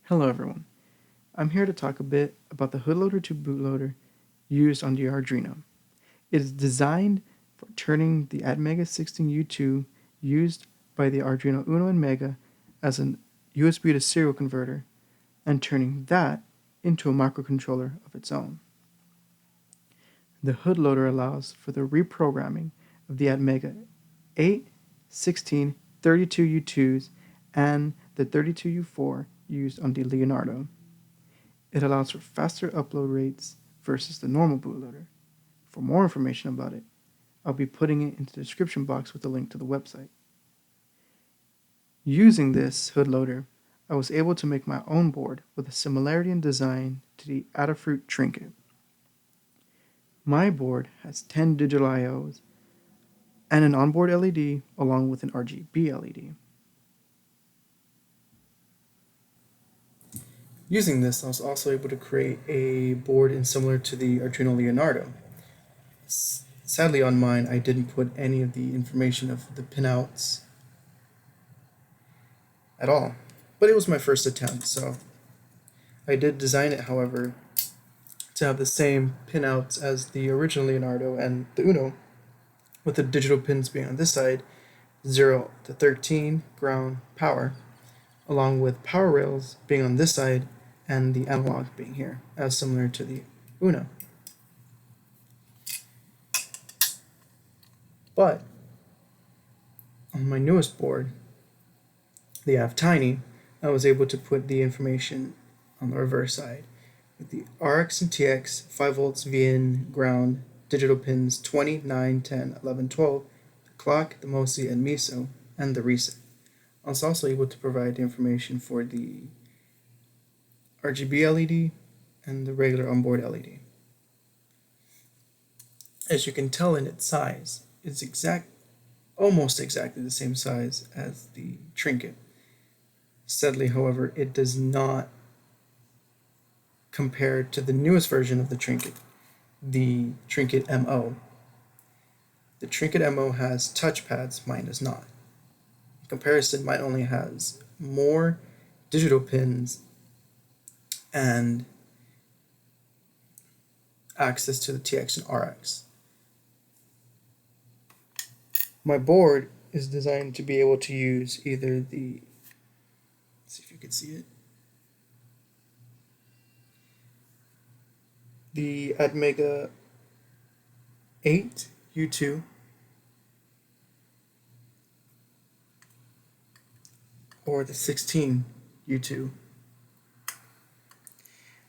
Hello everyone, I'm here to talk a bit about the hoodloader to bootloader used on the Arduino. It is designed for turning the Atmega 16U2 used by the Arduino Uno and Mega as a USB to serial converter and turning that into a microcontroller of its own. The hoodloader allows for the reprogramming of the Atmega 8, 16, 32U2s and the 32U4 used on the Leonardo. It allows for faster upload rates versus the normal bootloader. For more information about it, I'll be putting it into the description box with a link to the website. Using this hoodloader, I was able to make my own board with a similarity in design to the Adafruit trinket. My board has 10 digital IOs and an onboard LED along with an RGB LED. Using this, I was also able to create a board similar to the Arduino Leonardo. Sadly on mine, I didn't put any of the information of the pinouts at all, but it was my first attempt, so I did design it, however, to have the same pinouts as the original Leonardo and the Uno, with the digital pins being on this side, 0 to 13, ground, power, along with power rails being on this side and the analog being here, as similar to the Uno. But on my newest board, the F-Tiny, I was able to put the information on the reverse side with the RX and TX, 5 volts VIN, ground, digital pins 20, 9, 10, 11, 12, the clock, the MOSI and MISO, and the reset. I was also able to provide the information for the RGB LED and the regular onboard LED. As you can tell in its size, it's almost exactly the same size as the trinket. Sadly, however, it does not compare to the newest version of the trinket, the trinket MO. The trinket MO has touchpads, mine does not. In comparison, mine only has more digital pins and access to the TX and RX. My board is designed to be able to use either the, let's see if you can see it, the Atmega 8 U2 or the 16 U2.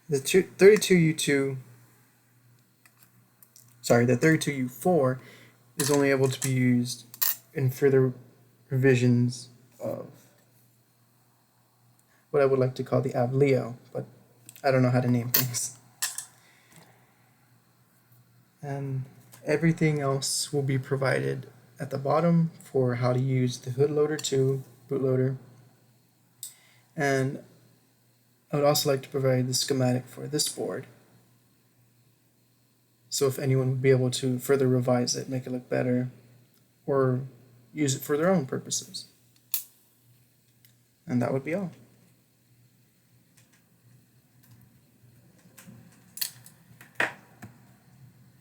The 32U4 is only able to be used in further revisions of what I would like to call the Avleo, but I don't know how to name things. And everything else will be provided at the bottom for how to use the hoodloader to bootloader. And I would also like to provide the schematic for this board, so if anyone would be able to further revise it, make it look better, or use it for their own purposes. And that would be all.